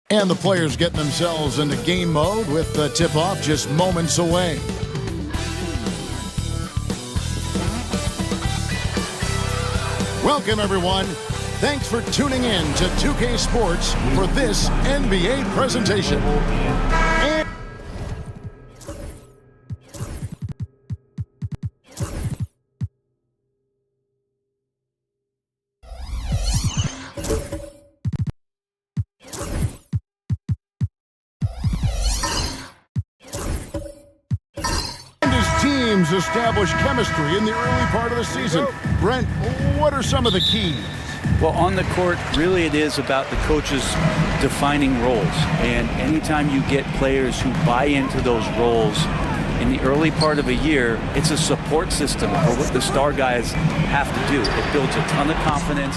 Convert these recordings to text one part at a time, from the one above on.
And the players getting themselves into game mode with the tip-off just moments away. Welcome, everyone. Thanks for tuning in to 2K Sports for this NBA presentation. Teams establish chemistry in the early part of the season. Brent, what are some of the keys? Well, on the court, really it is about the coaches defining roles. And anytime you get players who buy into those roles in the early part of a year, it's a support system for what the star guys have to do. It builds a ton of confidence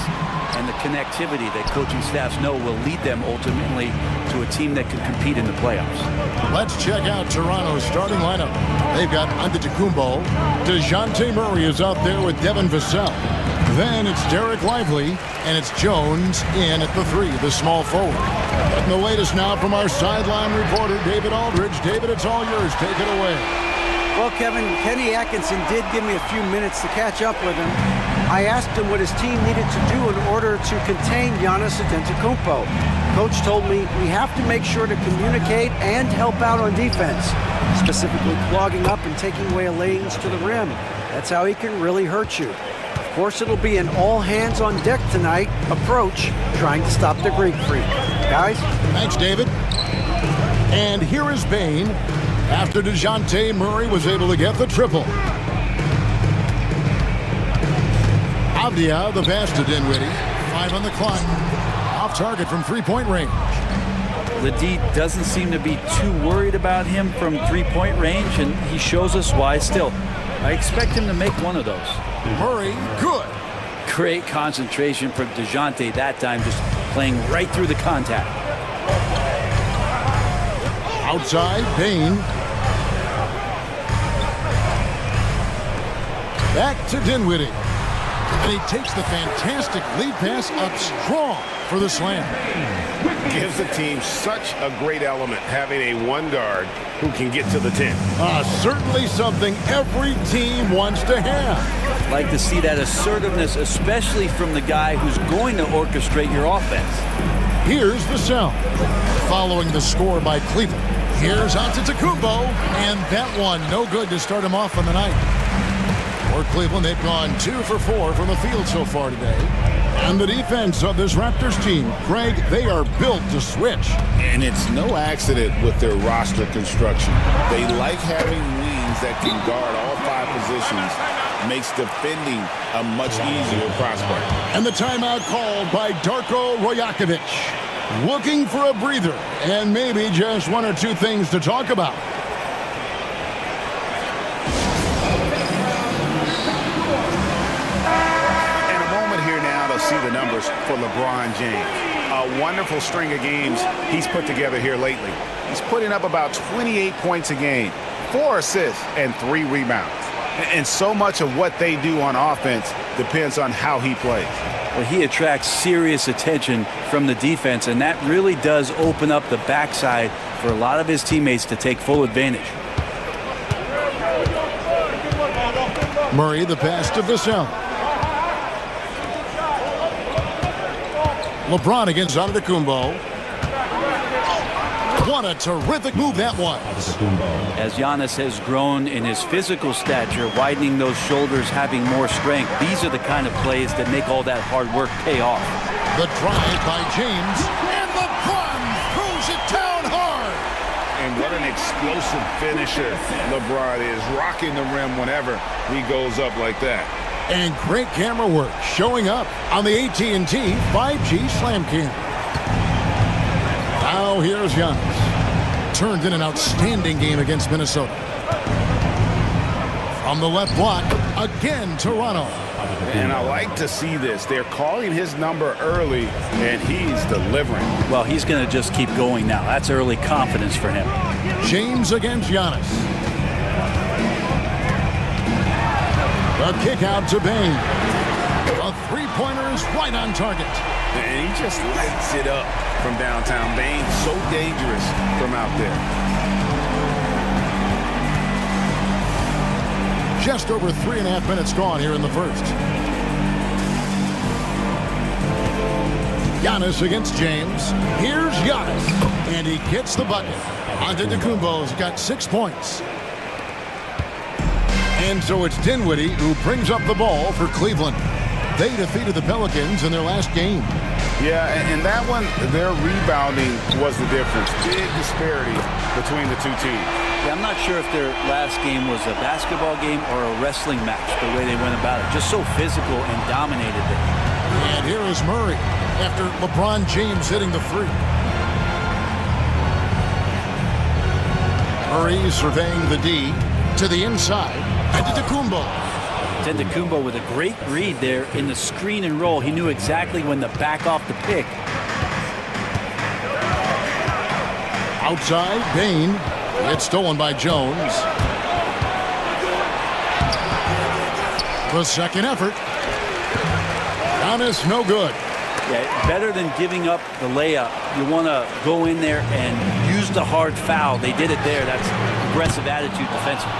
and the connectivity that coaching staffs know will lead them ultimately to a team that can compete in the playoffs. Let's check out Toronto's starting lineup. They've got Antetokounmpo. DeJounte Murray is out there with Devin Vassell. Then it's Derek Lively, and it's Jones in at the 3, the small forward. And the latest now from our sideline reporter, David Aldridge. David, it's all yours. Take it away. Well, Kevin, Kenny Atkinson did give me a few minutes to catch up with him. I asked him what his team needed to do in order to contain Giannis Antetokounmpo. Coach told me we have to make sure to communicate and help out on defense, specifically clogging up and taking away lanes to the rim. That's how he can really hurt you. Of course, it'll be an all-hands-on-deck tonight approach, trying to stop the Greek Freak. Guys? Thanks, David. And here is Bane after DeJounte Murray was able to get the triple. Avdia, the pass to Dinwiddie. 5 on the clock. Off target from three-point range. The D doesn't seem to be too worried about him from three-point range, and he shows us why still. I expect him to make one of those. Murray, good. Great concentration from DeJounte that time, just playing right through the contact. Outside, Bane. Back to Dinwiddie. And he takes the fantastic lead pass up strong for the slam. Gives the team such a great element having a one guard who can get to the 10. Certainly something every team wants to have. Like to see that assertiveness, especially from the guy who's going to orchestrate your offense. Here's Vassell. Following the score by Cleveland. Here's Antetokounmpo, and that one no good to start him off on the night. For Cleveland, they've gone 2 for 4 from the field so far today. And the defense of this Raptors team, Greg, they are built to switch. And it's no accident with their roster construction. They like having wings that can guard all 5 positions. Makes defending a much easier prospect. And the timeout called by Darko Rajakovic. Looking for a breather and maybe just 1 or 2 things to talk about. See the numbers for LeBron James. A wonderful string of games he's put together here lately. He's putting up about 28 points a game, 4 assists, and 3 rebounds. And so much of what they do on offense depends on how he plays. Well, he attracts serious attention from the defense, and that really does open up the backside for a lot of his teammates to take full advantage. Murray, the pass to Vassell. LeBron against Antetokounmpo. What a terrific move that was. As Giannis has grown in his physical stature, widening those shoulders, having more strength, these are the kind of plays that make all that hard work pay off. The drive by James, and LeBron throws it down hard. And what an explosive finisher LeBron is, rocking the rim whenever he goes up like that. And great camera work showing up on the AT&T 5G Slam Cam. Now here's Giannis. Turned in an outstanding game against Minnesota. From the left block, again Toronto. And I like to see this. They're calling his number early, and he's delivering. Well, he's going to just keep going now. That's early confidence for him. James against Giannis. The kick out to Bane. The three-pointer is right on target. And he just lights it up from downtown. Bain, so dangerous from out there. Just over 3.5 minutes gone here in the first. Giannis against James. Here's Giannis. And he gets the bucket. Antetokounmpo's got 6 points. And so it's Dinwiddie who brings up the ball for Cleveland. They defeated the Pelicans in their last game. Yeah, and that one, their rebounding was the difference. Big disparity between the two teams. Yeah, I'm not sure if their last game was a basketball game or a wrestling match, the way they went about it. Just so physical and dominated them. And here is Murray after LeBron James hitting the three. Murray surveying the D to the inside. Antetokounmpo. Antetokounmpo with a great read there in the screen and roll. He knew exactly when to back off the pick. Outside, Bain. It's stolen by Jones. The second effort. Giannis, no good. Yeah, better than giving up the layup. You want to go in there and use the hard foul. They did it there. That's aggressive attitude defensively.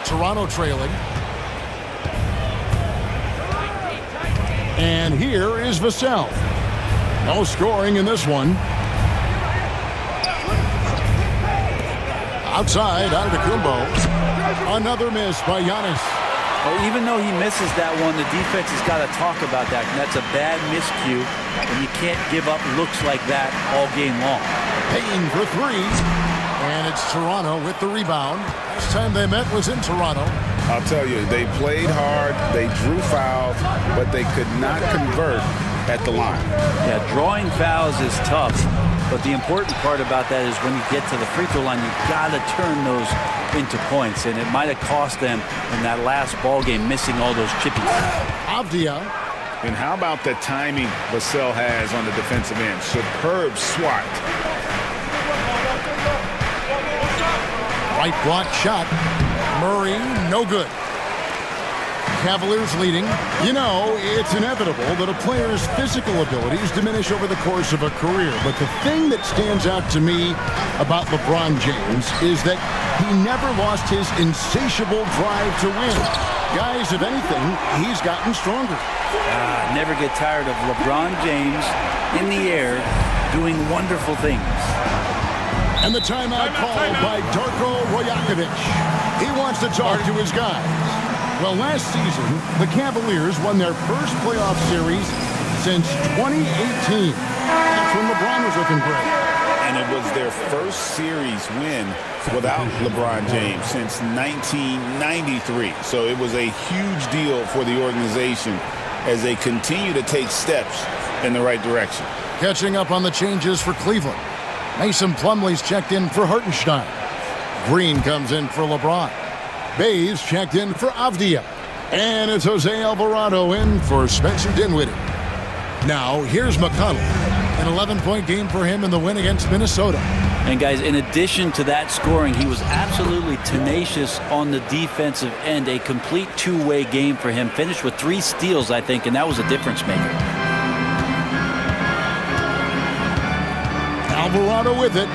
Toronto trailing. And here is Vassell. No scoring in this one. Outside, Antetokounmpo. Another miss by Giannis. Well, even though he misses that one, the defense has got to talk about that. And that's a bad miscue, and you can't give up looks like that all game long. Payne for three. And it's Toronto with the rebound. Last time they met was in Toronto. I'll tell you, they played hard, they drew fouls, but they could not convert at the line. Yeah, drawing fouls is tough, but the important part about that is when you get to the free throw line, you've got to turn those into points, and it might have cost them in that last ball game missing all those chippies. Avdia. And how about the timing Vassell has on the defensive end? Superb swat. Right block shot. Murray, no good. Cavaliers leading. You know, it's inevitable that a player's physical abilities diminish over the course of a career. But the thing that stands out to me about LeBron James is that he never lost his insatiable drive to win. Guys, if anything, he's gotten stronger. Never get tired of LeBron James in the air doing wonderful things. And the timeout called by Darko Rajakovic. He wants to talk to his guys. Well, last season, the Cavaliers won their first playoff series since 2018. That's when LeBron was looking great. And it was their first series win without LeBron James since 1993. So it was a huge deal for the organization as they continue to take steps in the right direction. Catching up on the changes for Cleveland. Mason Plumlee's checked in for Hartenstein. Green comes in for LeBron. Bays checked in for Avdia. And it's Jose Alvarado in for Spencer Dinwiddie. Now, here's McConnell. An 11-point game for him in the win against Minnesota. And guys, in addition to that scoring, he was absolutely tenacious on the defensive end. A complete two-way game for him. Finished with 3 steals, I think, and that was a difference maker. Alvarado with it.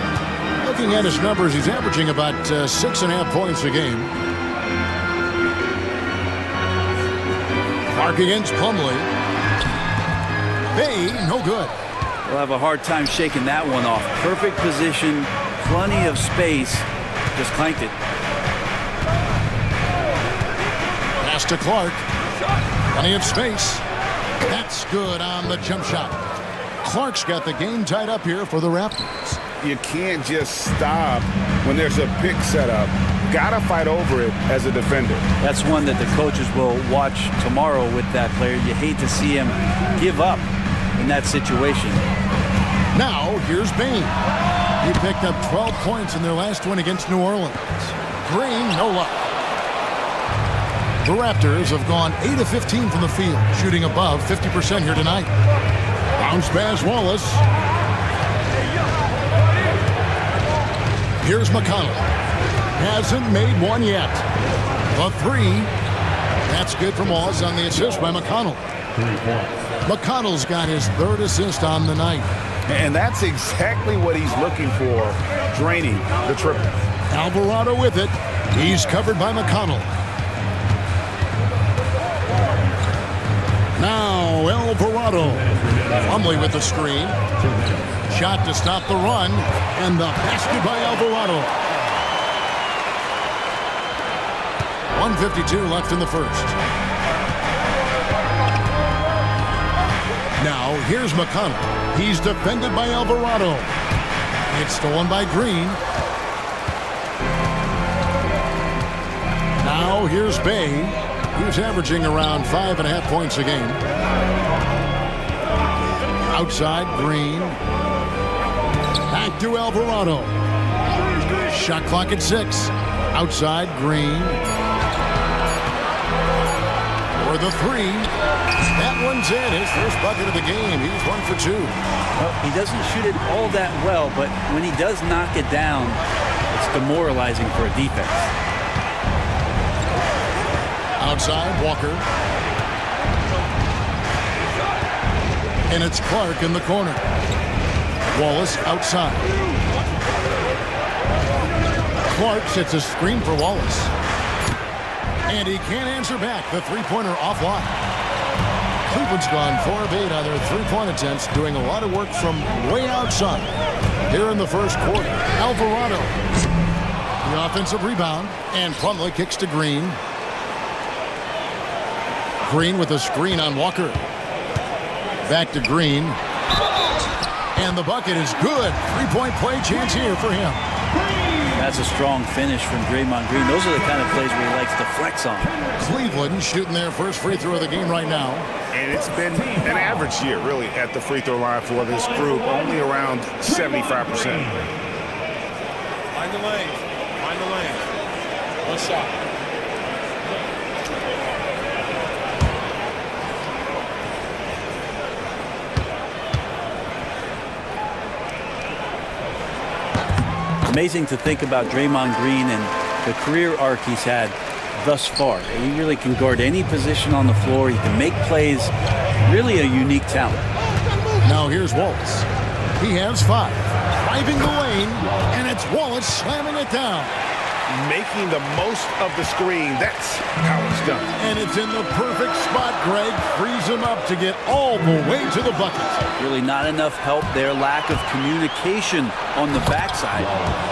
Looking at his numbers, he's averaging about 6.5 points a game. Clark against Plumlee. Bay, no good. We'll have a hard time shaking that one off. Perfect position, plenty of space. Just clanked it. Pass to Clark. Plenty of space. That's good on the jump shot. Clark's got the game tied up here for the Raptors. You can't just stop when there's a pick set up. Gotta fight over it as a defender. That's one that the coaches will watch tomorrow with that player. You hate to see him give up in that situation. Now, here's Bain. He picked up 12 points in their last win against New Orleans. Green, no luck. The Raptors have gone 8 of 15 from the field, shooting above 50% here tonight. Bounce pass, Wallace. Here's McConnell. Hasn't made one yet. A 3. That's good from Wallace on the assist by McConnell. 3 points. McConnell's got his 3rd assist on the night. And that's exactly what he's looking for, draining the triple. Alvarado with it. He's covered by McConnell. Now Alvarado. Plumlee with the screen. Shot to stop the run. And the basket by Alvarado. 1:52 left in the first. Now here's McConnell. He's defended by Alvarado. It's stolen by Green. Now here's Bay. He's averaging around 5.5 points a game. Outside, Green. Back to Alvarado. Shot clock at 6. Outside, Green. For the 3. That one's in. His first bucket of the game. He's 1 for 2. Well, he doesn't shoot it all that well, but when he does knock it down, it's demoralizing for a defense. Outside, Walker. And it's Clark in the corner. Wallace outside. Clark sets a screen for Wallace. And he can't answer back. The three-pointer offline. Cleveland's gone 4 of 8 on their three-point attempts, doing a lot of work from way outside. Here in the first quarter, Alvarado. The offensive rebound, and Plumlee kicks to Green. Green with a screen on Walker. Back to Green. And the bucket is good. Three-point play chance here for him. That's a strong finish from Draymond Green. Those are the kind of plays where he likes to flex on. Cleveland shooting their first free throw of the game right now. And it's been an average year, really, at the free throw line for this group, only around 75%. Find the lane. Find the lane. One shot. Amazing to think about Draymond Green and the career arc he's had thus far. He really can guard any position on the floor. He can make plays. Really a unique talent. Now here's Wallace. He has 5. Driving the lane, and it's Wallace slamming it down. Making the most of the screen. That's how it's done. And it's in the perfect spot, Greg. Frees him up to get all the way to the bucket. Really not enough help there. Lack of communication on the backside.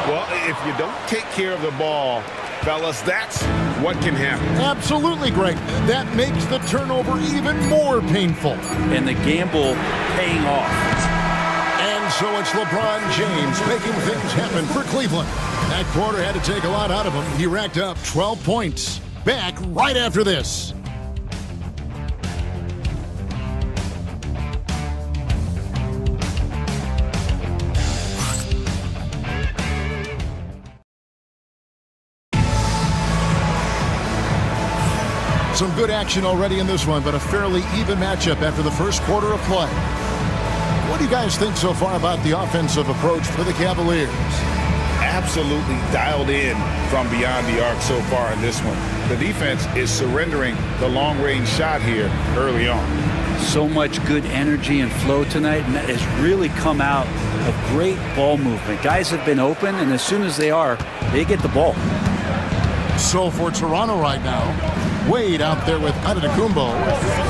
Well, if you don't take care of the ball, fellas, that's what can happen. Absolutely, Greg. That makes the turnover even more painful. And the gamble paying off. And so it's LeBron James making things happen for Cleveland. That quarter had to take a lot out of him. He racked up 12 points. Back right after this. Some good action already in this one, but a fairly even matchup after the first quarter of play. What do you guys think so far about the offensive approach for the Cavaliers? Absolutely dialed in from beyond the arc so far in this one. The defense is surrendering the long-range shot here early on. So much good energy and flow tonight, and that has really come out of great ball movement. Guys have been open, and as soon as they are, they get the ball. So for Toronto right now, Wade out there with Antetokounmpo.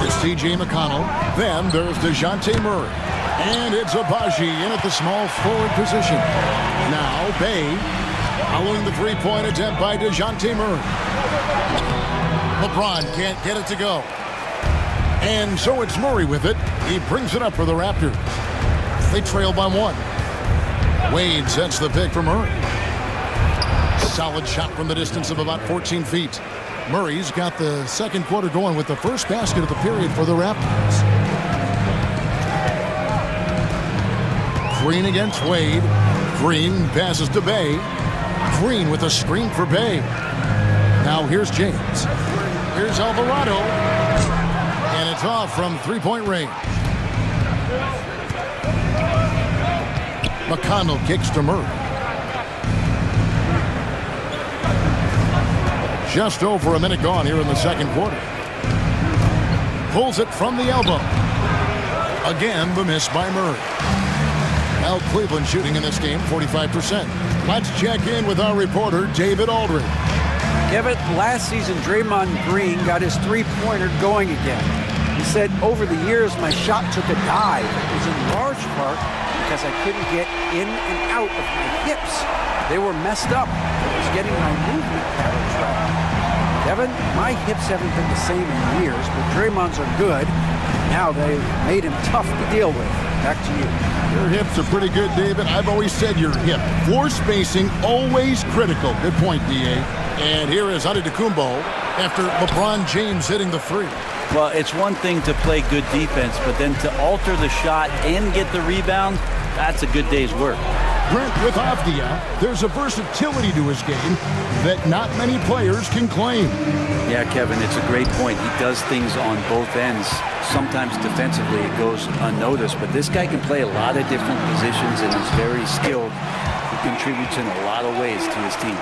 There's T.J. McConnell. Then there's DeJounte Murray. And it's Abaji in at the small forward position. Now Bay following the three-point attempt by DeJounte Murray. LeBron can't get it to go. And so it's Murray with it. He brings it up for the Raptors. They trail by 1. Wade sets the pick for Murray. Solid shot from the distance of about 14 feet. Murray's got the second quarter going with the first basket of the period for the Raptors. Green against Wade. Green passes to Bay. Green with a screen for Bay. Now here's James. Here's Alvarado. And it's off from three-point range. McConnell kicks to Murray. Just over a minute gone here in the second quarter. Pulls it from the elbow. Again, the miss by Murray. Now Cleveland shooting in this game 45%. Let's check in with our reporter, David Aldridge. Kevin, last season, Draymond Green got his three-pointer going again. He said, over the years, my shot took a dive. It was in large part because I couldn't get in and out of my hips. They were messed up. I was getting my movement patterns right. Kevin, my hips haven't been the same in years, but Draymond's are good. Now they've made him tough to deal with. Back to you. Your hips are pretty good, David. I've always said your hip. Floor spacing, always critical. Good point, D.A. And here is Antetokounmpo after LeBron James hitting the three. Well, it's one thing to play good defense, but then to alter the shot and get the rebound, that's a good day's work. Brent, with Avdia, there's a versatility to his game that not many players can claim. Yeah, Kevin, it's a great point. He does things on both ends. Sometimes defensively it goes unnoticed, but this guy can play a lot of different positions and is very skilled. He contributes in a lot of ways to his team.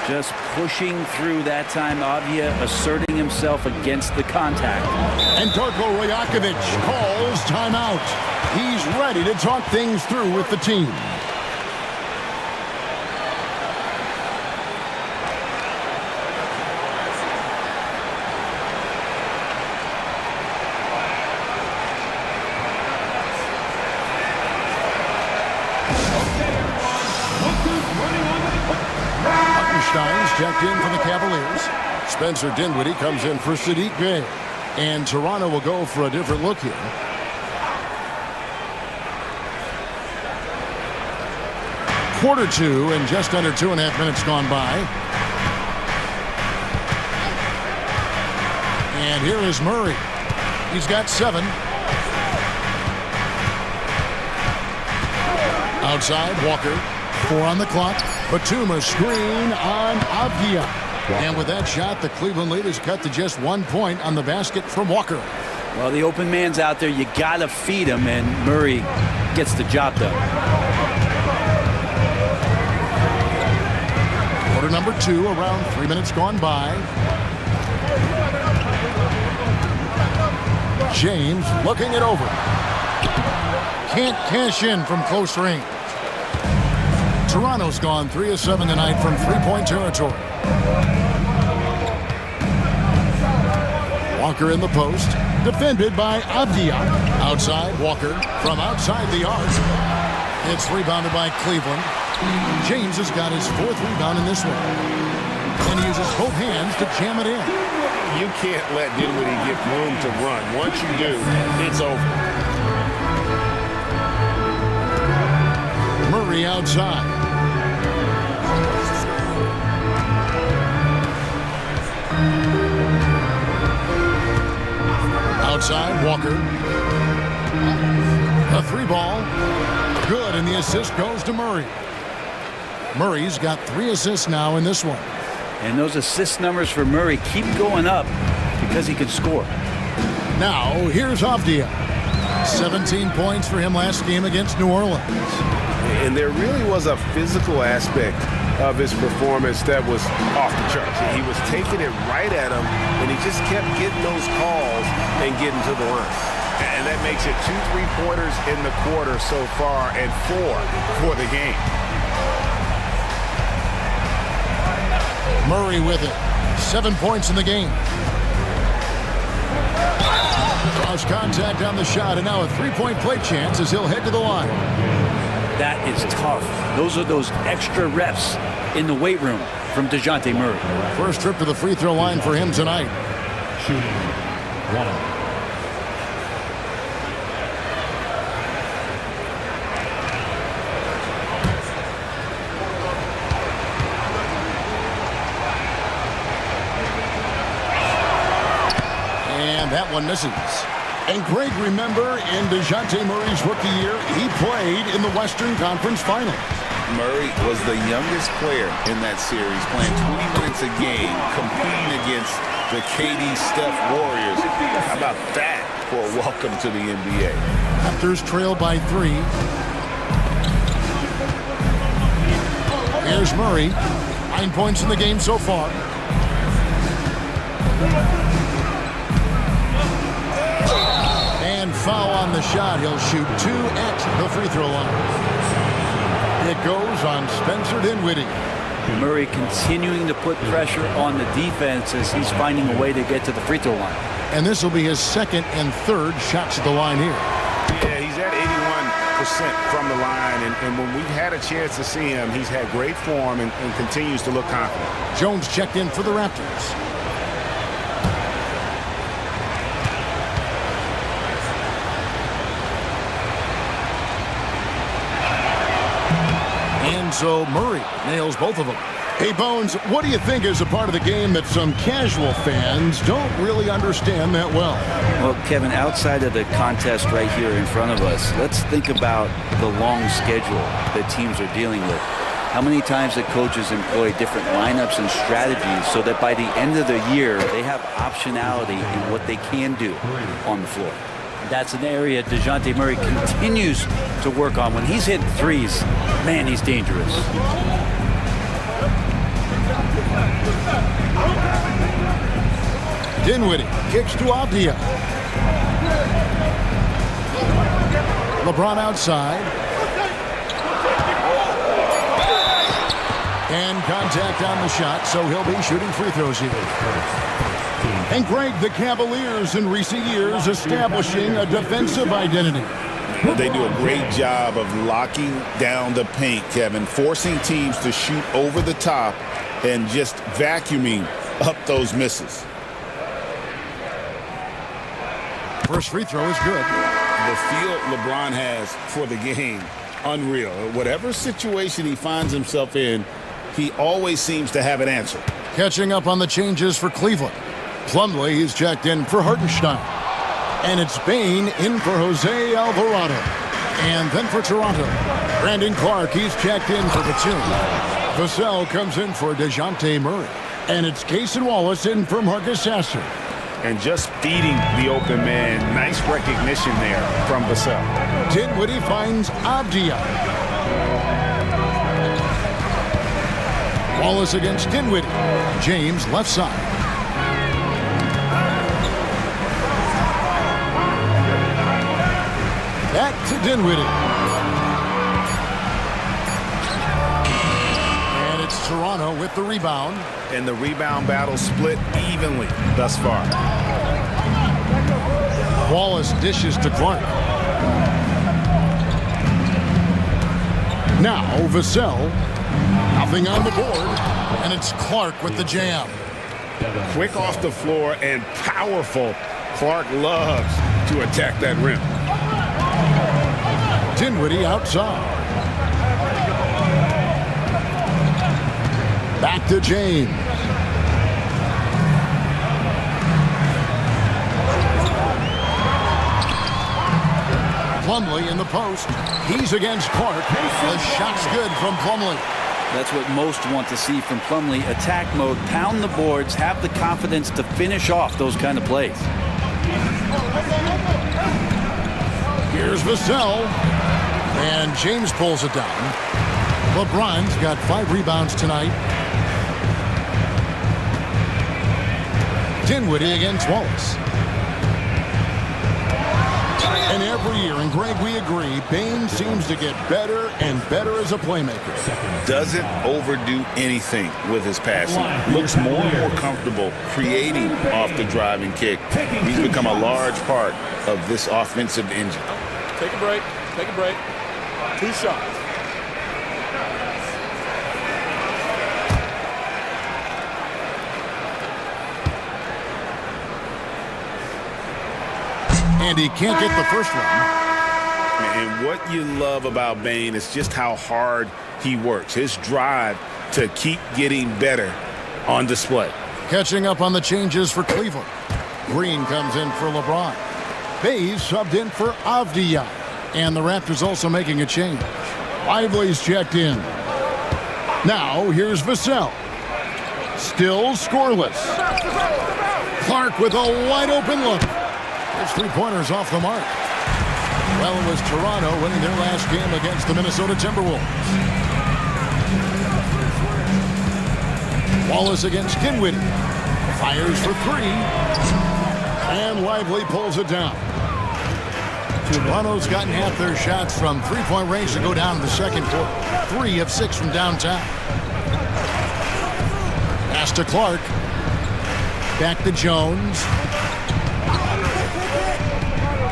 Just pushing through that time, Avdia asserting himself against the contact. And Darko Rajakovic calls timeout. He's ready to talk things through with the team. Checked in for the Cavaliers. Spencer Dinwiddie comes in for Sadiq Bey. And Toronto will go for a different look here. Quarter two and just under 2.5 minutes gone by. And here is Murray. He's got 7. Outside, Walker. 4 on the clock. Batum a screen on Avdia. And with that shot, the Cleveland lead is cut to just 1 point on the basket from Walker. Well, the open man's out there. You got to feed him, and Murray gets the job done. Quarter number 2, around 3 minutes gone by. James looking it over. Can't cash in from close range. Toronto's gone 3 of 7 tonight from three-point territory. Walker in the post, defended by Avdia. Outside, Walker from outside the arc. It's rebounded by Cleveland. James has got his 4th rebound in this one. And he uses both hands to jam it in. You can't let Dinwiddie get room to run. Once you do, it's over. Murray outside. Outside, Walker. A 3-ball. Good, and the assist goes to Murray. Murray's got 3 assists now in this one. And those assist numbers for Murray keep going up because he can score. Now, here's Avdia. 17 points for him last game against New Orleans. And there really was a physical aspect of his performance that was off the charts. He was taking it right at him, and he just kept getting those calls and getting to the line. And that makes it 2 3-pointers in the quarter so far and 4 for the game. Murray with it. 7 points in the game. Draws contact on the shot, and now a 3-point play chance as he'll head to the line. That is tough. Those are those extra reps in the weight room from DeJounte Murray. First trip to the free throw line for him tonight. Shooting 1. And that one misses. And Greg, remember, in DeJounte Murray's rookie year, he played in the Western Conference Finals. Murray was the youngest player in that series, playing 20 minutes a game, competing against the KD Steph Warriors. How about that for a welcome to the NBA? Raptors trail by 3. Here's Murray. 9 points in the game so far. And foul on the shot. He'll shoot 2 at the free throw line. It goes on Spencer Dinwiddie. Murray continuing to put pressure on the defense as he's finding a way to get to the free throw line. And this will be his second and third shots at the line here. Yeah, he's at 81% from the line, and when we've had a chance to see him, he's had great form and continues to look confident. Jones checked in for the Raptors. And so Murray nails both of them. Hey, Bones, what do you think is a part of the game that some casual fans don't really understand that well? Well, Kevin, outside of the contest right here in front of us, let's think about the long schedule that teams are dealing with. How many times the coaches employ different lineups and strategies so that by the end of the year, they have optionality in what they can do on the floor. That's an area DeJounte Murray continues to work on. When he's hitting threes, man, he's dangerous. Dinwiddie kicks to Avdia. LeBron outside. And contact on the shot, so he'll be shooting free throws here. And Greg, the Cavaliers in recent years establishing a defensive identity. They do a great job of locking down the paint, Kevin, forcing teams to shoot over the top and just vacuuming up those misses. First free throw is good. The feel LeBron has for the game, unreal. Whatever situation he finds himself in, he always seems to have an answer. Catching up on the changes for Cleveland. Plumlee is checked in for Hartenstein. And it's Bain in for Jose Alvarado. And then for Toronto, Brandon Clark, he's checked in for Batum. Vassell comes in for DeJounte Murray. And it's Cason Wallace in for Marcus Sasser. And just feeding the open man. Nice recognition there from Vassell. Dinwiddie finds Avdia. Wallace against Dinwiddie. James left side. Back to Dinwiddie. And it's Toronto with the rebound. And the rebound battle split evenly thus far. Wallace dishes to Clark. Now Vassell. Nothing on the board. And it's Clark with the jam. Quick off the floor and powerful. Clark loves to attack that rim. Dinwiddie outside. Back to James. Plumlee in the post. He's against Clark. The shot's good from Plumlee. That's what most want to see from Plumlee. Attack mode, pound the boards, have the confidence to finish off those kind of plays. Here's Vassell. And James pulls it down. LeBron's got 5 rebounds tonight. Dinwiddie against Wallace. And every year, and Greg, we agree, Bain seems to get better and better as a playmaker. Doesn't overdo anything with his passing. Looks more and more comfortable creating off the driving kick. He's become a large part of this offensive engine. Take a break. Take a break. 2 shots. And he can't get the first one. And what you love about Bain is just how hard he works. His drive to keep getting better on display. Catching up on the changes for Cleveland. Green comes in for LeBron. Bays subbed in for Avdia. And the Raptors also making a change. Lively's checked in. Now here's Vassell. Still scoreless. Clark with a wide open look. His 3-pointers off the mark. Well, it was Toronto winning their last game against the Minnesota Timberwolves. Wallace against Dinwiddie. Fires for 3. And Lively pulls it down. Toronto's gotten half their shots from three-point range to go down in the second quarter. 3 of 6 from downtown. Pass to Clark. Back to Jones.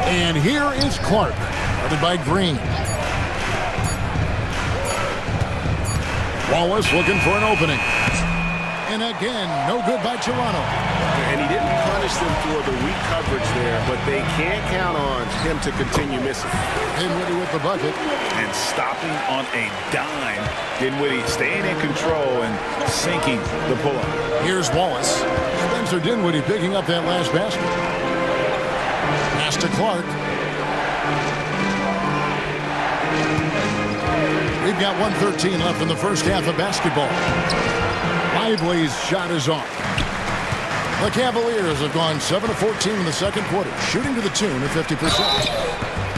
And here is Clark, guarded by Green. Wallace looking for an opening. And again, no good by Toronto. And he didn't punish them for the weak coverage there, but they can't count on him to continue missing. Dinwiddie with the bucket. And stopping on a dime. Dinwiddie staying in control and sinking the pull-up. Here's Wallace. Spencer Dinwiddie picking up that last basket. Pass to Clark. We've got 1:13 left in the first half of basketball. Lively's shot is off. The Cavaliers have gone 7 of 14 in the second quarter, shooting to the tune of 50%.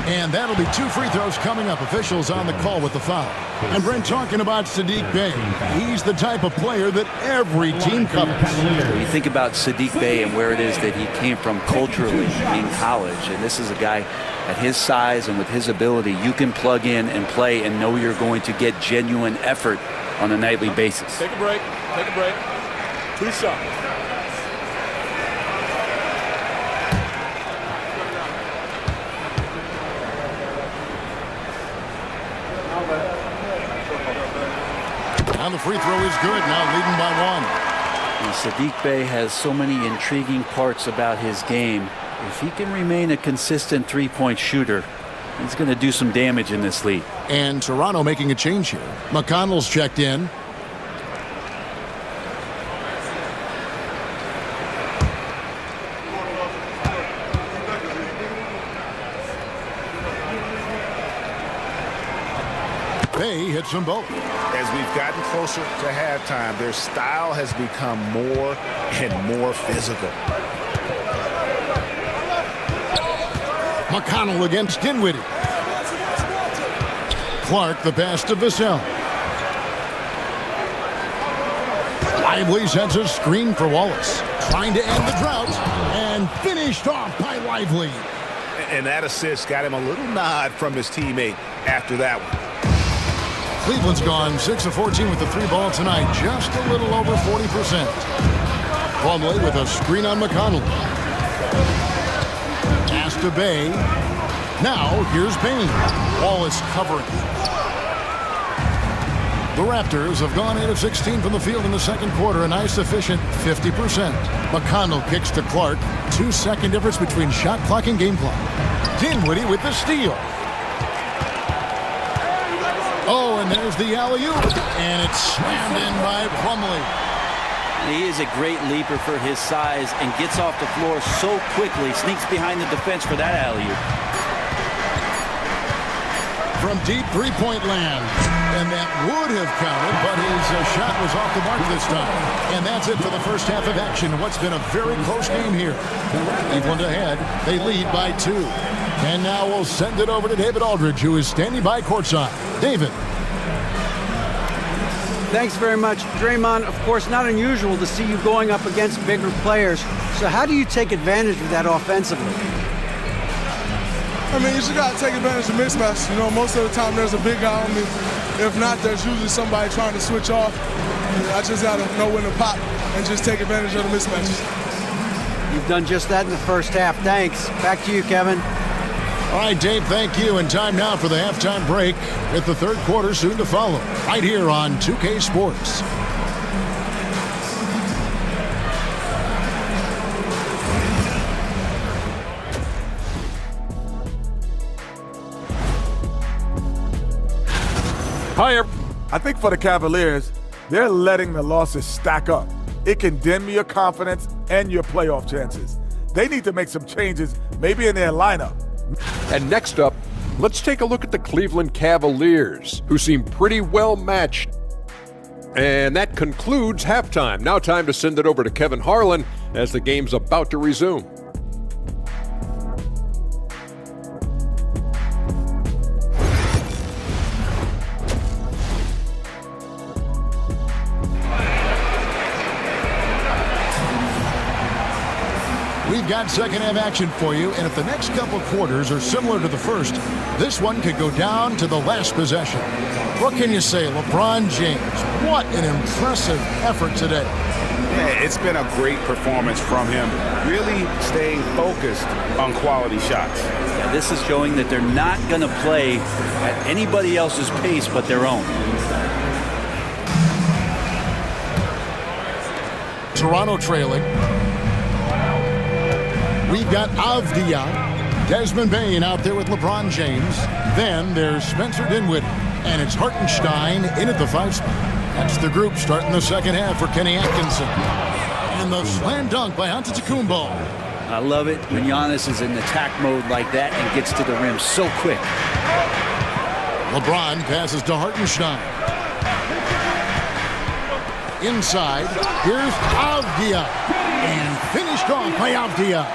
And that'll be 2 free throws coming up. Officials on the call with the foul. And Brent talking about Saddiq Bey. He's the type of player that every team covers. When you think about Saddiq Bey and where it is that he came from culturally in college, and this is a guy at his size and with his ability, you can plug in and play and know you're going to get genuine effort on a nightly basis. Take a break. Take a break. 2 shots. Now the free throw is good. Now leading by 1. And Saddiq Bey has so many intriguing parts about his game. If he can remain a consistent three-point shooter, he's going to do some damage in this league. And Toronto making a change here. McConnell's checked in. Bey hits them both. As we've gotten closer to halftime, their style has become more and more physical. McConnell against Dinwiddie. Clark the pass to Vassell. Lively sets a screen for Wallace. Trying to end the drought. And finished off by Lively. And that assist got him a little nod from his teammate after that one. Cleveland's gone 6 of 14 with the 3 ball tonight. Just a little over 40%. Plumlee with a screen on McConnell. Pass to Bey. Now here's Payne. Wallace covering. The Raptors have gone 8 of 16 from the field in the second quarter. A nice efficient 50%. McConnell kicks to Clark. 2-second difference between shot clock and game clock. Dinwiddie with the steal. Oh, and there's the alley-oop. And it's slammed in by Plumlee. He is a great leaper for his size and gets off the floor so quickly, sneaks behind the defense for that alley-oop. From deep three-point land. And that would have counted, but his shot was off the mark this time. And that's it for the first half of action. What's been a very close game here. Cleveland ahead. They lead by 2. And now we'll send it over to David Aldridge, who is standing by courtside. David. Thanks very much. Draymond, of course, not unusual to see you going up against bigger players. So how do you take advantage of that offensively? I mean, you just got to take advantage of mismatch. You know, most of the time there's a big guy on me. If not, there's usually somebody trying to switch off. I just got to know when to pop and just take advantage of the mismatches. You've done just that in the first half. Thanks. Back to you, Kevin. All right, Dave, thank you. And time now for the halftime break with the third quarter soon to follow. Right here on 2K Sports. Hi, I think for the Cavaliers, they're letting the losses stack up. It can dim your confidence and your playoff chances. They need to make some changes, maybe in their lineup. And next up, let's take a look at the Cleveland Cavaliers, who seem pretty well matched. And that concludes halftime. Now time to send it over to Kevin Harlan as the game's about to resume. We've got second half action for you, and if the next couple quarters are similar to the first, this one could go down to the last possession. What can you say, LeBron James? What an impressive effort today. Yeah, it's been a great performance from him, really staying focused on quality shots. Yeah, this is showing that they're not going to play at anybody else's pace but their own. Toronto trailing. We've got Avdia, Desmond Bain out there with LeBron James. Then there's Spencer Dinwiddie, and it's Hartenstein in at the 5 spot. That's the group starting the second half for Kenny Atkinson. And the slam dunk by Antetokounmpo. I love it when Giannis is in attack mode like that and gets to the rim so quick. LeBron passes to Hartenstein. Inside, here's Avdia. And finished off by Avdia.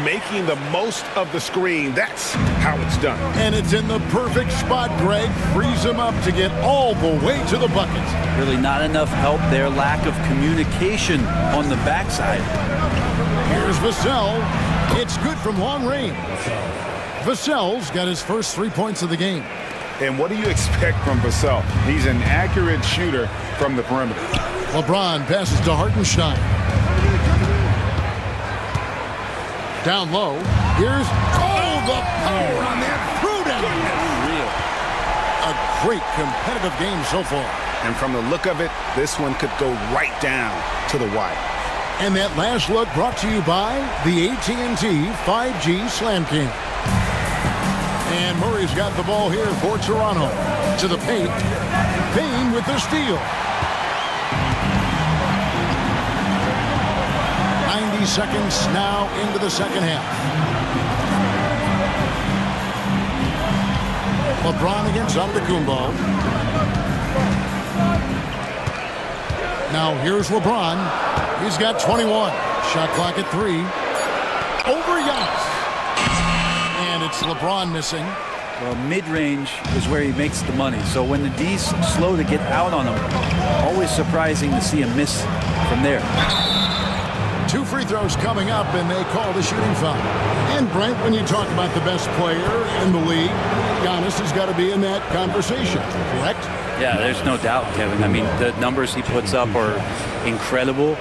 Making the most of the screen. That's how it's done. And it's in the perfect spot, Greg. Frees him up to get all the way to the bucket. Really not enough help there. Lack of communication on the backside. Here's Vassell. It's good from long range. Vassell's got his first 3 points of the game. And what do you expect from Vassell? He's an accurate shooter from the perimeter. LeBron passes to Hartenstein. Down low. Here's the power on that throwdown. Real. A great competitive game so far. And from the look of it, this one could go right down to the wire. And that last look brought to you by the AT&T 5G Slam King. And Murray's got the ball here for Toronto. To the paint. Bain with the steal. 90 seconds now into the second half. LeBron against Antetokounmpo. Now here's LeBron. He's got 21. Shot clock at 3. Over Giannis. And it's LeBron missing. Well, mid-range is where he makes the money. So when the D's slow to get out on him, always surprising to see him miss from there. 2 free throws coming up, and they call the shooting foul. And Brent, when you talk about the best player in the league, Giannis has got to be in that conversation, correct? Yeah, there's no doubt, Kevin. I mean, the numbers he puts up are incredible.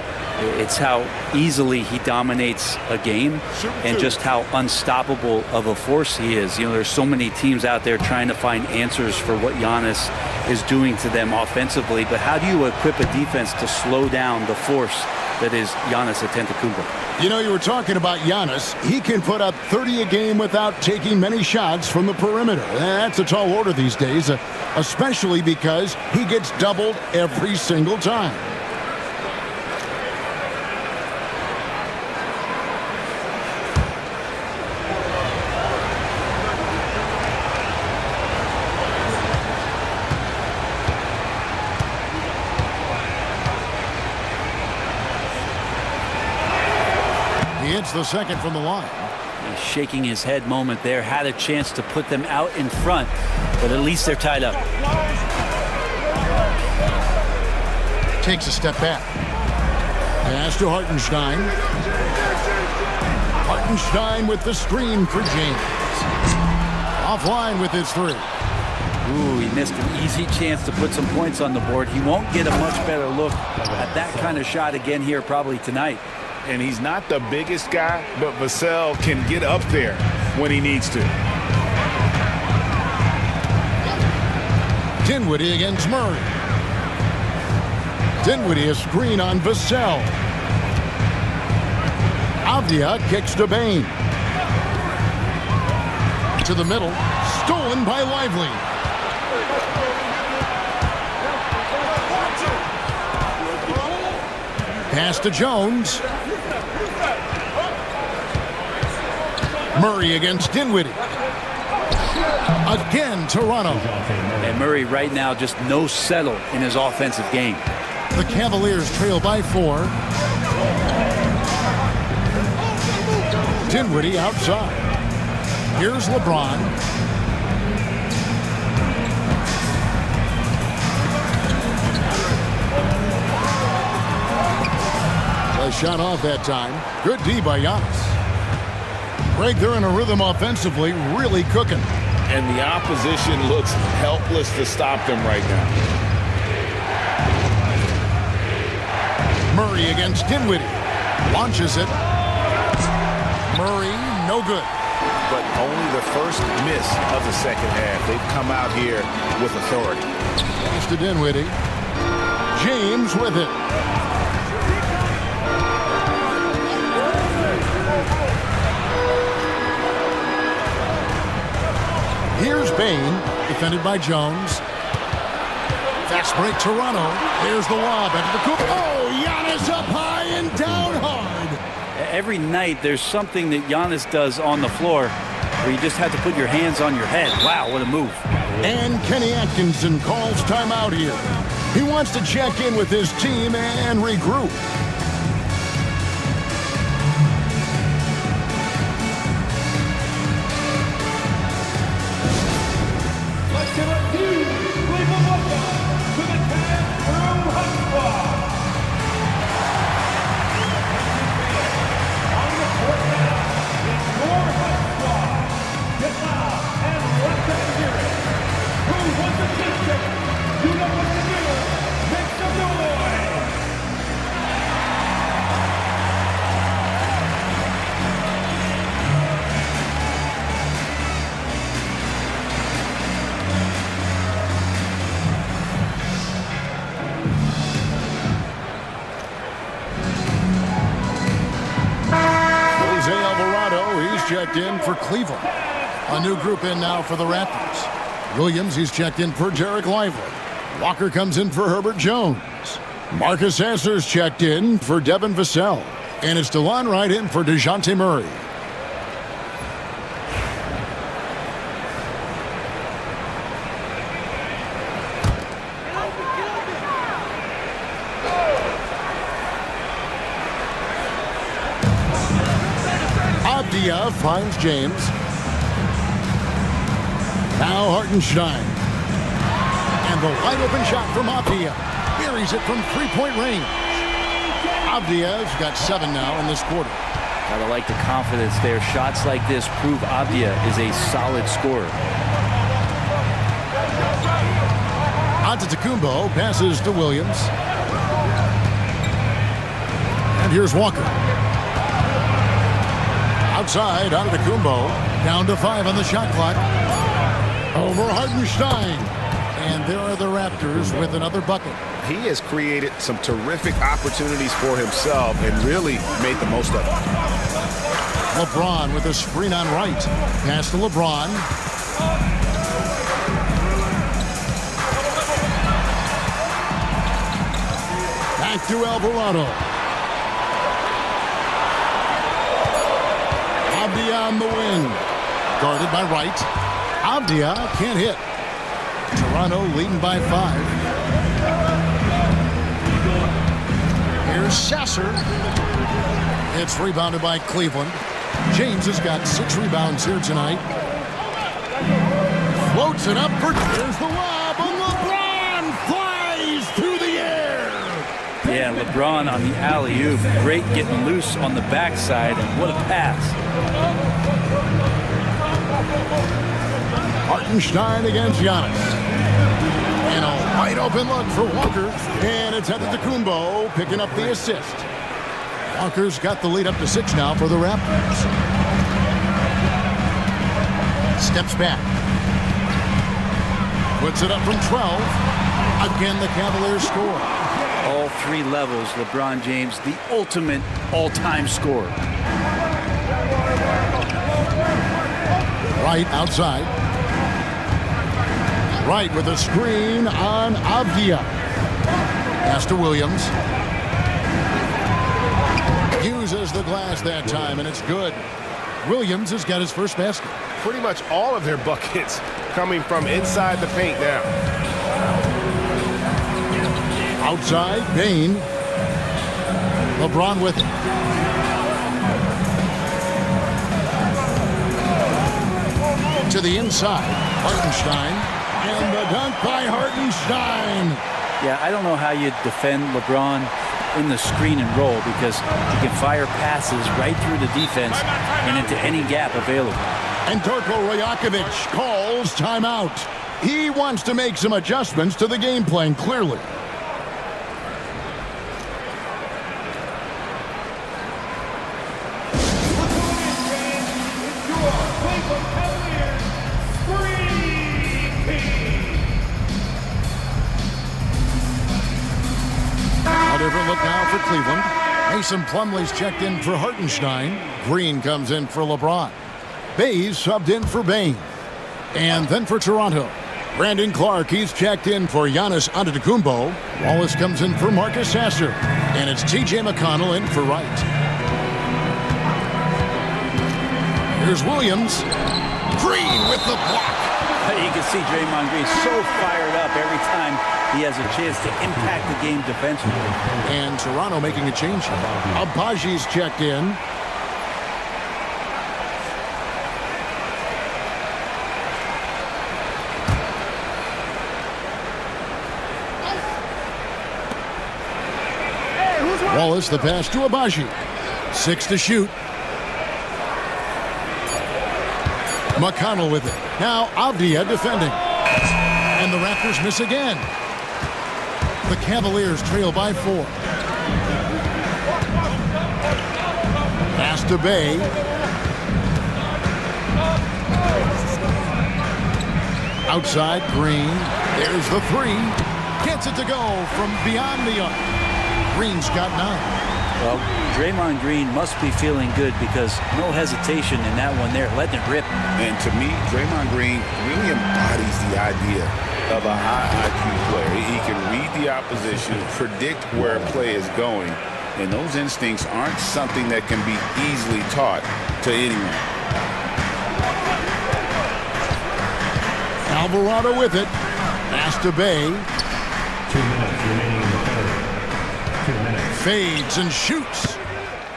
It's how easily he dominates a game and just how unstoppable of a force he is. You know, there's so many teams out there trying to find answers for what Giannis is doing to them offensively, but how do you equip a defense to slow down the force that is Giannis Antetokounmpo? You know, you were talking about Giannis. He can put up 30 a game without taking many shots from the perimeter. That's a tall order these days, especially because he gets doubled every single time. Hits the second from the line. He's shaking his head moment there. Had a chance to put them out in front, but at least they're tied up. Takes a step back. Pass to Hartenstein. Hartenstein with the screen for James. Offline with his 3. Ooh, he missed an easy chance to put some points on the board. He won't get a much better look at that kind of shot again here probably tonight. And he's not the biggest guy, but Vassell can get up there when he needs to. Dinwiddie against Murray. Dinwiddie a screen on Vassell. Avdia kicks to Bain. To the middle. Stolen by Lively. Pass to Jones. Murray against Dinwiddie. Again, Toronto. And Murray right now just no settle in his offensive game. The Cavaliers trail by 4. Dinwiddie outside. Here's LeBron. A shot off that time. Good D by Giannis. Greg, they're in a rhythm offensively, really cooking. And the opposition looks helpless to stop them right now. Murray against Dinwiddie. Launches it. Murray, no good. But only the first miss of the second half. They've come out here with authority. Thanks to Dinwiddie. James with it. Here's Bain, defended by Jones. Fast break, Toronto. There's the lob after the cook. Oh, Giannis up high and down hard. Every night there's something that Giannis does on the floor where you just have to put your hands on your head. Wow, what a move. And Kenny Atkinson calls timeout here. He wants to check in with his team and regroup. Checked in for Cleveland. A new group in now for the Raptors. Williams, he's checked in for Derek Lively. Walker comes in for Herbert Jones. Marcus Sasser's checked in for Devin Vassell. And it's DeLon Wright in for DeJounte Murray. Abdia finds James. Now Hartenstein. And the wide open shot from Abdia. Buries it from three-point range. Abdia's got 7 now in this quarter. Gotta like the confidence there. Shots like this prove Abdia is a solid scorer. Antetokounmpo passes to Williams. And here's Walker. Outside, Antetokounmpo. Down to 5 on the shot clock. Over Hartenstein. And there are the Raptors with another bucket. He has created some terrific opportunities for himself and really made the most of it. LeBron with a screen on right. Pass to LeBron. Back to Alvarado. Abdia on the wing. Guarded by Wright. Abdia can't hit. Toronto leading by 5. Here's Sasser. It's rebounded by Cleveland. James has got 6 rebounds here tonight. Floats it up for... There's the lob, and LeBron flies through the air. Yeah, LeBron on the alley-oop. Great getting loose on the backside, and what a pass. Hartenstein against Giannis. And a wide open look for Walker. And it's Antetokounmpo picking up the assist. Walker's got the lead up to 6 now for the Raptors. Steps back. Puts it up from 12. Again, the Cavaliers score. All 3 levels, LeBron James, the ultimate all-time scorer. Wright outside. Wright with a screen on Abdia. Pass to Williams. Uses the glass that time, and it's good. Williams has got his first basket. Pretty much all of their buckets coming from inside the paint now. Outside, Bain. LeBron with it. To the inside, Hartenstein. And the dunk by Hartenstein. Yeah, I don't know how you defend LeBron. in the screen and roll because he can fire passes right through the defense and into any gap available. And Darko Rajakovic calls timeout. He wants to make some adjustments to the game plan, clearly. A different look now for Cleveland. Mason Plumlee's checked in for Hartenstein. Green comes in for LeBron. Bayes subbed in for Bain. And then for Toronto, Brandon Clark, he's checked in for Giannis Antetokounmpo. Wallace comes in for Marcus Sasser. And it's T.J. McConnell in for Wright. Here's Williams. Green with the block. You can see Draymond Green so fired up every time he has a chance to impact the game defensively. And Toronto making a change. Abaji's checked in. Wallace, the pass to Abaji. 6 to shoot. McConnell with it. Now Avdia defending. And the Raptors miss again. The Cavaliers trail by 4. Pass to Bay. Outside, Green. There's the 3. Gets it to go from beyond the arc. Green's got 9. Well, Draymond Green must be feeling good because no hesitation in that one there, letting it rip. And to me, Draymond Green really embodies the idea of a high IQ player. He can read the opposition, predict where a play is going, and those instincts aren't something that can be easily taught to anyone. Alvarado with it. Pass to Bay. 2 minutes remaining in the third. 2 minutes. Fades and shoots.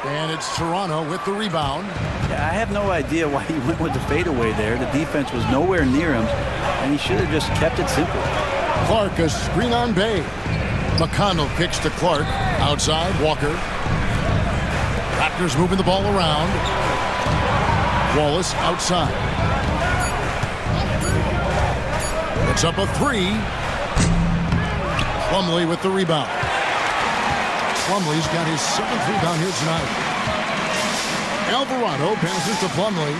And it's Toronto with the rebound. Yeah, I have no idea why he went with the fadeaway there. The defense was nowhere near him, and he should have just kept it simple. Clark, a screen on Bay. McConnell kicks to Clark. Outside, Walker. Raptors moving the ball around. Wallace outside. It's up a 3. Plumlee with the rebound. Plumlee's got his 7th rebound here tonight. Alvarado passes to Plumlee.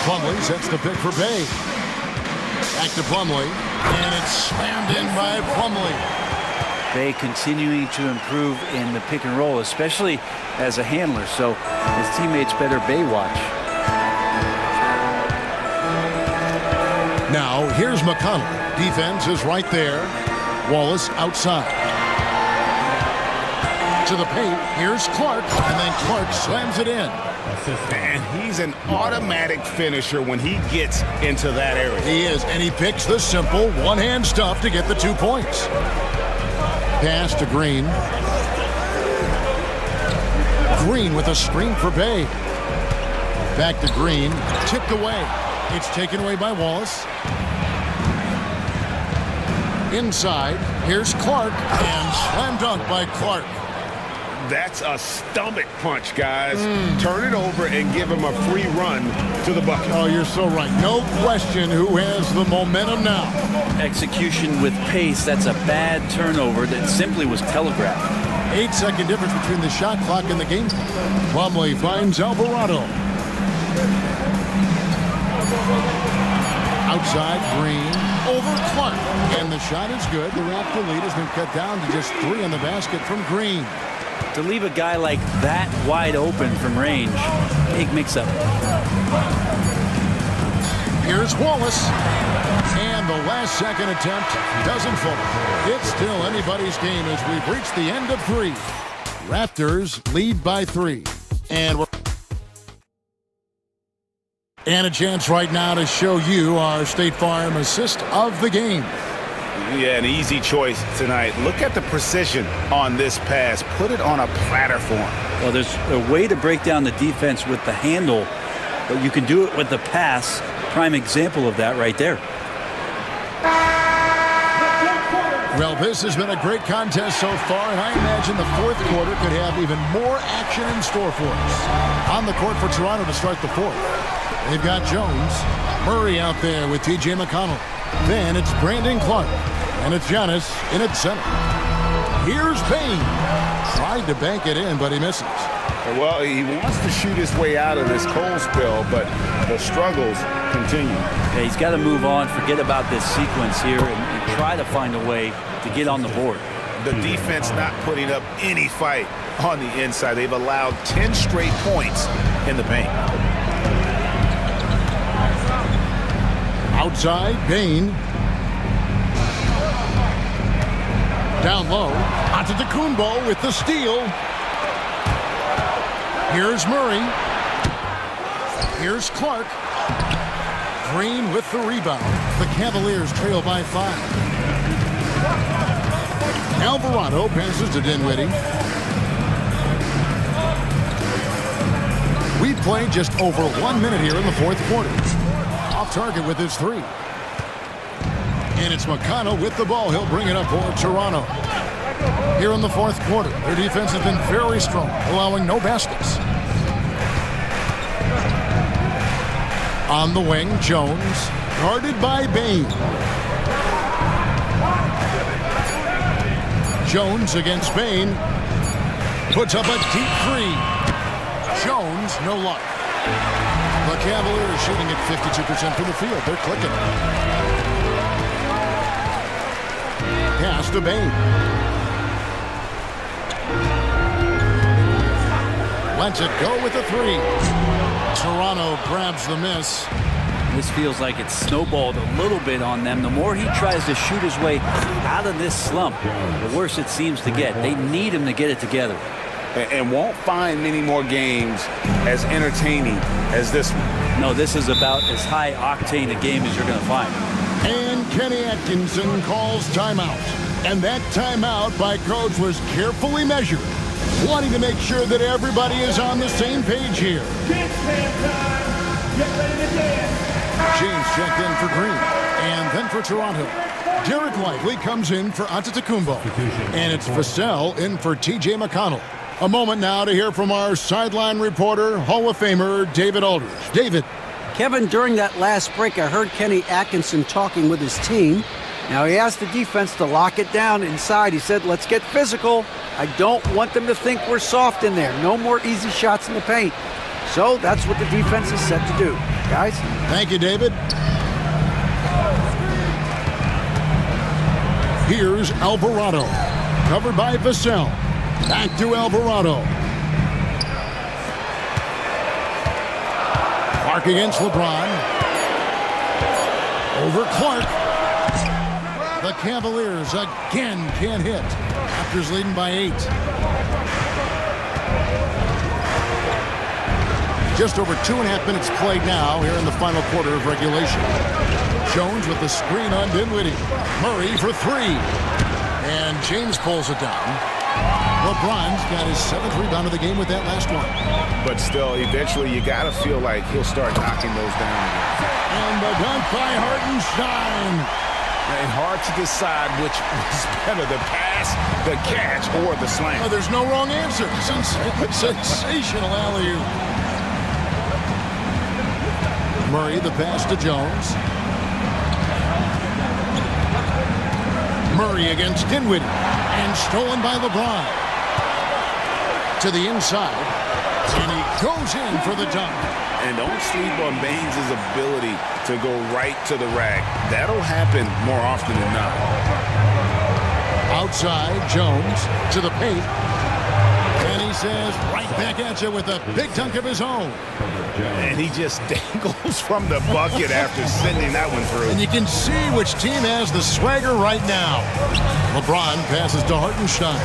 Plumlee sets the pick for Bay. Back to Plumlee. And it's slammed in by Plumlee. Bay continuing to improve in the pick and roll, especially as a handler, so his teammates better Bay watch. Now, here's McConnell. Defense is right there. Wallace outside. To the paint. Here's Clark. And then Clark slams it in. And he's an automatic finisher when he gets into that area. He is. And he picks the simple one-hand stuff to get the 2 points. Pass to Green. Green with a screen for Bay. Back to Green. Tipped away. It's taken away by Wallace. Inside, here's Clark, and slam dunk by Clark. That's a stomach punch, guys. Turn it over and give him a free run to the bucket. Oh, you're so right. No question who has the momentum now. Execution with pace, that's a bad turnover that simply was telegraphed. 8-second difference between the shot clock and the game clock. Plumlee finds Alvarado. Outside, Green. Over Clark. And the shot is good. The Raptor lead has been cut down to just 3 on the basket from Green. To leave a guy like that wide open from range, big mix-up. Here's Wallace. And the last second attempt doesn't fall. It's still anybody's game as we've reached the end of 3. Raptors lead by 3. And a chance right now to show you our State Farm assist of the game. Yeah, an easy choice tonight. Look at the precision on this pass. Put it on a platter for him. Well, there's a way to break down the defense with the handle, but you can do it with the pass. Prime example of that right there. Well, this has been a great contest so far, and I imagine the fourth quarter could have even more action in store for us. On the court for Toronto to start the fourth. They've got Jones, Murray out there with T.J. McConnell. Then it's Brandon Clark, and it's Giannis in at center. Here's Bain. Tried to bank it in, but he misses. Well, he wants to shoot his way out of this cold spell, but the struggles continue. Yeah, he's got to move on, forget about this sequence here, and try to find a way to get on the board. The defense not putting up any fight on the inside. They've allowed 10 straight points in the paint. Outside, Bain. Down low, onto Kumbo with the steal. Here's Murray. Here's Clark. Green with the rebound. The Cavaliers trail by 5. Alvarado passes to Dinwiddie. We played just over 1 minute here in the fourth quarter. Off target with his 3. And it's McConnell with the ball. He'll bring it up for Toronto. Here in the fourth quarter, their defense has been very strong, allowing no baskets. On the wing, Jones, guarded by Bain. Jones against Bain. Puts up a deep 3. Jones, no luck. The Cavaliers shooting at 52% from the field. They're clicking. Pass to Bain. Lets it go with a 3. Toronto grabs the miss. This feels like it's snowballed a little bit on them. The more he tries to shoot his way out of this slump, the worse it seems to get. They need him to get it together. And won't find many more games as entertaining as this one. No, this is about as high octane a game as you're going to find. And Kenny Atkinson calls timeout. And that timeout by Coach was carefully measured, wanting to make sure that everybody is on the same page here. James checked in for Green. And then for Toronto, Derek Lively comes in for Antetokounmpo. And it's Vassell in for T.J. McConnell. A moment now to hear from our sideline reporter, Hall of Famer David Aldridge. David. Kevin, during that last break, I heard Kenny Atkinson talking with his team. Now, he asked the defense to lock it down inside. He said, let's get physical. I don't want them to think we're soft in there. No more easy shots in the paint. So that's what the defense is set to do. Guys? Thank you, David. Here's Alvarado. Covered by Vassell. Back to Alvarado. Clark against LeBron. Over Clark. The Cavaliers again can't hit. Raptors leading by 8. Just over 2.5 minutes played now here in the final quarter of regulation. Jones with the screen on Dinwiddie. Murray for 3. And James pulls it down. LeBron's got his 7th rebound of the game with that last one. But still, eventually you got to feel like he'll start knocking those down again. And the dunk by Hartenstein. And hard to decide which was better, the pass, the catch, or the slam. Oh, there's no wrong answer. Sensational alley-oop. Murray, the pass to Jones. Murray against Dinwiddie. And stolen by LeBron. To the inside. And he goes in for the dunk. And don't sleep on Baines' ability to go right to the rack. That'll happen more often than not. Outside, Jones to the paint. And he says, right back at you with a big dunk of his own. And he just dangles from the bucket after sending that one through. And you can see which team has the swagger right now. LeBron passes to Hartenstein.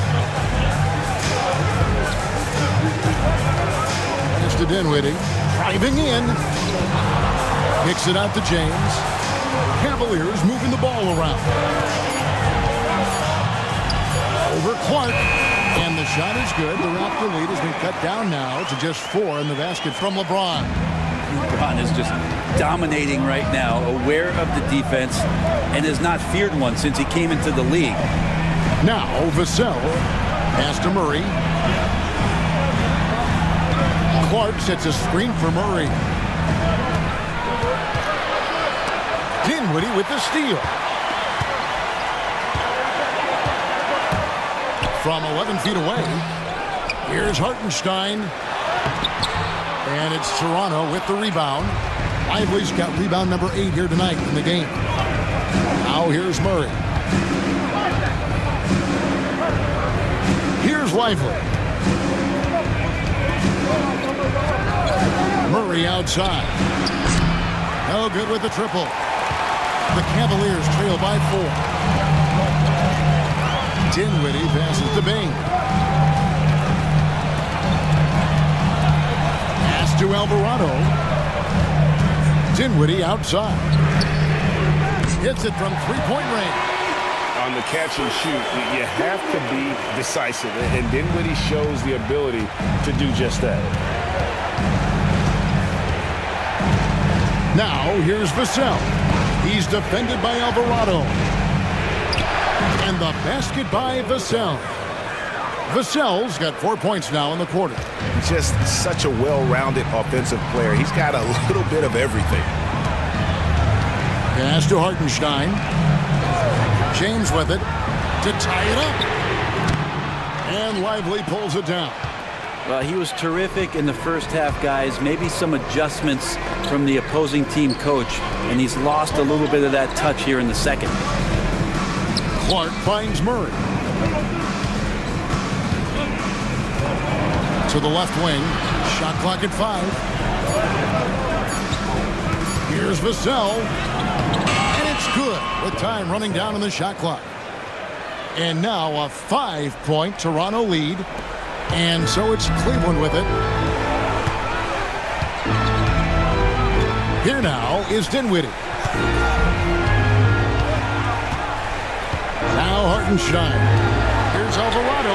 It's to Dinwiddie. Driving in. Kicks it out to James. Cavaliers moving the ball around. Over Clark. And the shot is good. The Raptor lead has been cut down now to just 4 in the basket from LeBron. LeBron is just dominating right now, aware of the defense, and has not feared one since he came into the league. Now, Vassell pass to Murray. Clark sets a screen for Murray. Dinwiddie with the steal. From 11 feet away, here's Hartenstein. And it's Toronto with the rebound. Lively's got rebound number 8 here tonight in the game. Now here's Murray. Here's Lively. Murray outside. No good with the triple. The Cavaliers trail by 4. Dinwiddie passes to Bain. Pass to Alvarado. Dinwiddie outside. Hits it from three-point range. On the catch and shoot, you have to be decisive, and Dinwiddie shows the ability to do just that. Now, here's Vassell. He's defended by Alvarado. And the basket by Vassell. Vassell's got 4 points now in the quarter. Just such a well-rounded offensive player. He's got a little bit of everything. Pass to Hartenstein. James with it to tie it up. And Lively pulls it down. Well, he was terrific in the first half, guys. Maybe some adjustments from the opposing team coach, and he's lost a little bit of that touch here in the second. Clark finds Murray. To the left wing. Shot clock at 5. Here's Vassell. And it's good with time running down on the shot clock. And now a 5-point Toronto lead. And so it's Cleveland with it. Here now is Dinwiddie. Now Hartenstein. Here's Alvarado.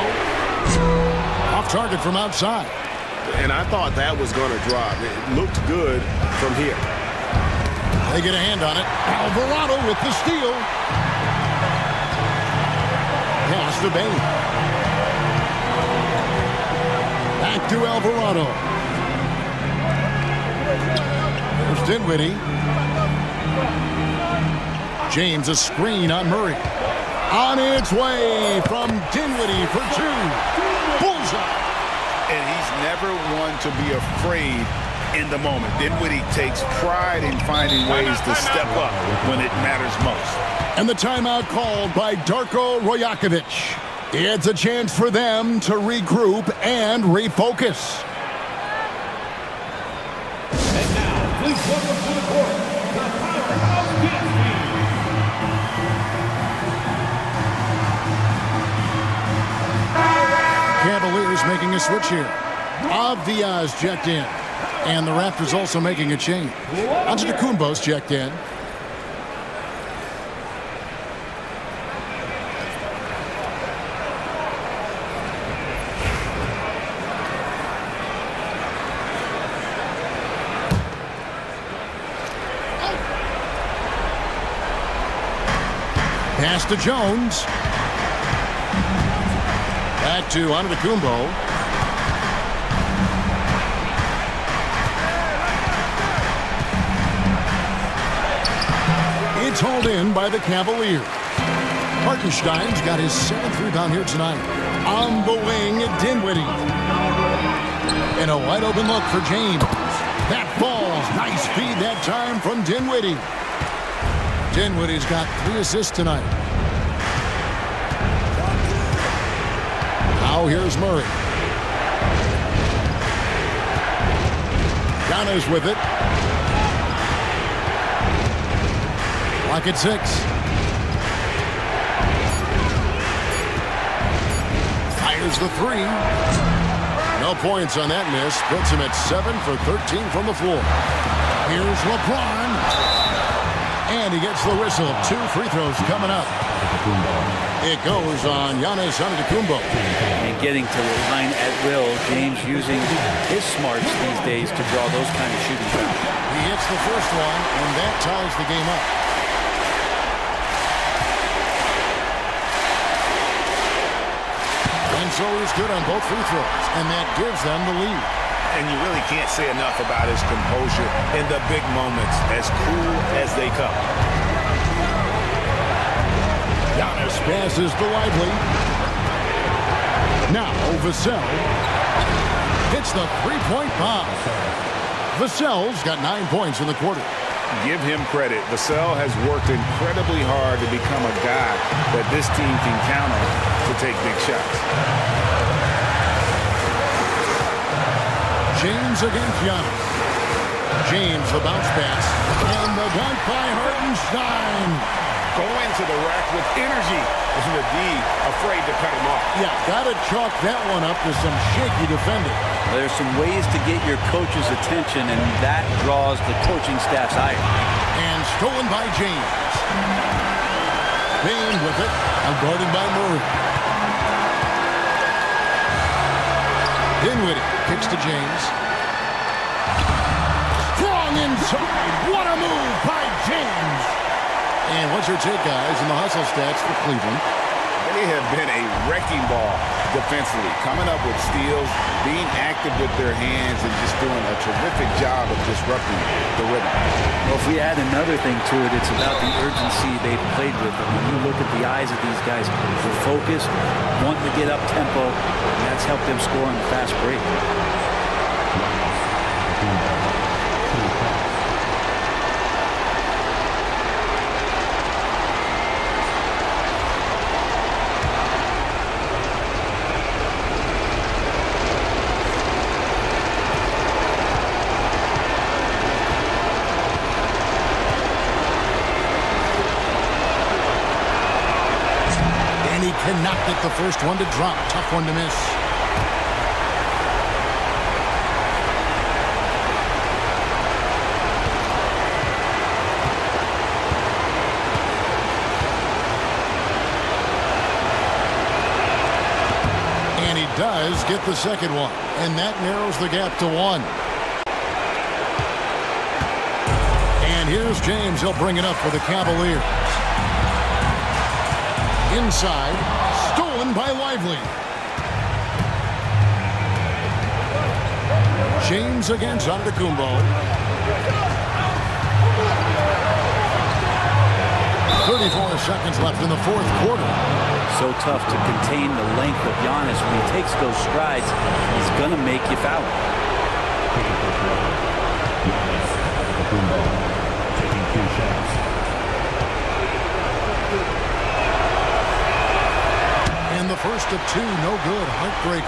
Off target from outside. And I thought that was going to drop. It looked good from here. They get a hand on it. Alvarado with the steal. Pass to Bain. Back to Alvarado. There's Dinwiddie. James a screen on Murray. On its way from Dinwiddie for 2. Bullseye. And he's never one to be afraid in the moment. Dinwiddie takes pride in finding ways to step up when it matters most. And the timeout called by Darko Rajakovic. It's a chance for them to regroup and refocus. And now, please welcome to the court, the powerhouse dance team. Cavaliers making a switch here. Avdia's checked in. And the Raptors also making a change. Antetokounmpo's checked in. Pass to Jones. Back to Antetokounmpo. It's hauled in by the Cavaliers. Hartenstein's got his 7th rebound here tonight. On the wing, Dinwiddie. And a wide open look for James. That falls. Nice feed that time from Dinwiddie. Dinwiddie's got 3 assists tonight. Now here's Murray. Giannis with it. Clock at 6. Fires the 3. No points on that miss. Puts him at 7 for 13 from the floor. Here's LeBron. And he gets the whistle. 2 free throws coming up. It goes on Giannis Antetokounmpo. And getting to the line at will. James using his smarts these days to draw those kind of shooting fouls. He hits the first one, and that ties the game up. And so he's good on both free throws, and that gives them the lead. And you really can't say enough about his composure in the big moments, as cool as they come. Giannis passes to Lively. Now Vassell hits the three-point bomb. Vassell's got 9 points in the quarter. Give him credit. Vassell has worked incredibly hard to become a guy that this team can count on to take big shots. James against Giannis. James the bounce pass. And the dunk by Hartenstein. Going to the rack with energy. And the D afraid to cut him off. Yeah, got to chalk that one up to some shaky defending. There's some ways to get your coach's attention, and that draws the coaching staff's ire. And stolen by James. Payne with it. Guarded by Murray. Dinwiddie kicks to James. Strong inside. What a move by James. And what's your take, guys, in the hustle stats for Cleveland? They have been a wrecking ball defensively, coming up with steals, being active with their hands, and just doing a terrific job of disrupting the rhythm. Well, if we add another thing to it, it's about the urgency they've played with. And when you look at the eyes of these guys, they're focused, wanting to get up tempo, and that's helped them score on the fast break. Cannot get the first one to drop. Tough one to miss. And he does get the second one. And that narrows the gap to 1. And here's James. He'll bring it up for the Cavaliers. Inside, stolen by Lively. James against Antetokounmpo. 34 seconds left in the fourth quarter. So tough to contain the length of Giannis. When he takes those strides, he's going to make you foul. Antetokounmpo taking 2 shots. And the first of 2, no good. Heartbreaker.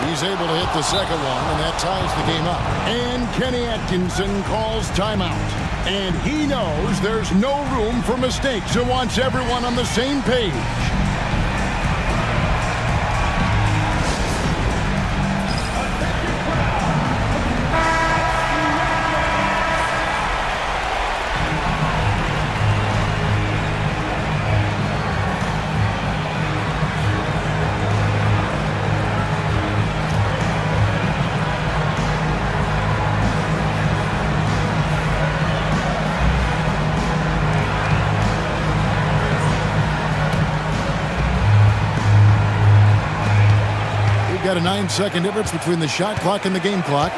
He's able to hit the second one, and that ties the game up. And Kenny Atkinson calls timeout. And he knows there's no room for mistakes and wants everyone on the same page. Got a 9-second difference between the shot clock and the game clock.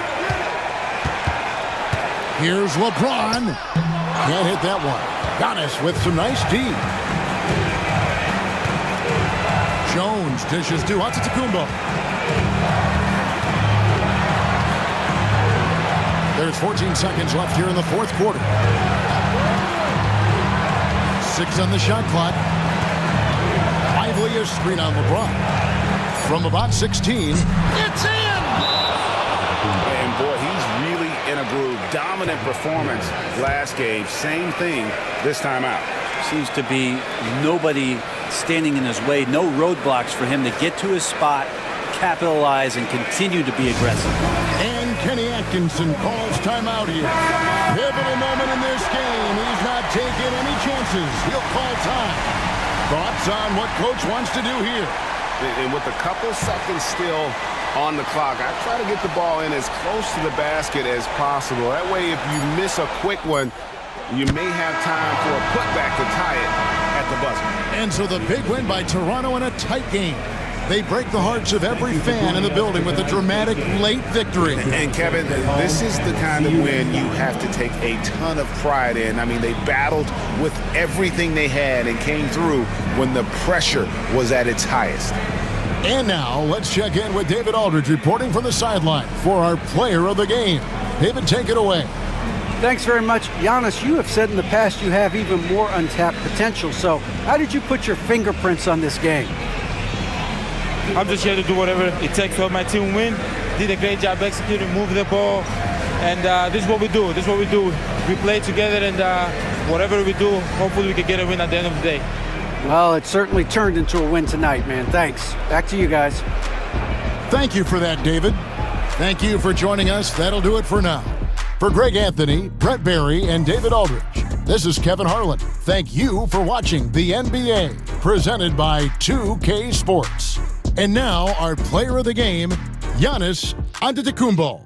Here's LeBron. Can't hit that one. Giannis with some nice D. Jones dishes to Antetokounmpo. There's 14 seconds left here in the fourth quarter. 6 on the shot clock. Lively is screen on LeBron. From about 16, it's in! And boy, he's really in a groove. Dominant performance last game. Same thing this time out. Seems to be nobody standing in his way, no roadblocks for him to get to his spot, capitalize, and continue to be aggressive. And Kenny Atkinson calls timeout here. Pivotal moment in this game. He's not taking any chances. He'll call time. Thoughts on what coach wants to do here? And with a couple seconds still on the clock, I try to get the ball in as close to the basket as possible. That way, if you miss a quick one, you may have time for a putback to tie it at the buzzer. And so the big win by Toronto in a tight game. They break the hearts of every fan in the building with a dramatic late victory. And Kevin, this is the kind of win you have to take a ton of pride in. I mean, they battled with everything they had and came through when the pressure was at its highest. And now let's check in with David Aldridge reporting from the sideline for our player of the game. David, take it away. Thanks very much. Giannis, you have said in the past you have even more untapped potential. So how did you put your fingerprints on this game? I'm just here to do whatever it takes to help my team win. Did a great job executing, moving the ball. And this is what we do. This is what we do. We play together, and whatever we do, hopefully we can get a win at the end of the day. Well, it certainly turned into a win tonight, man. Thanks. Back to you guys. Thank you for that, David. Thank you for joining us. That'll do it for now. For Greg Anthony, Brett Barry, and David Aldridge, this is Kevin Harlan. Thank you for watching the NBA, presented by 2K Sports. And now, our player of the game, Giannis Antetokounmpo.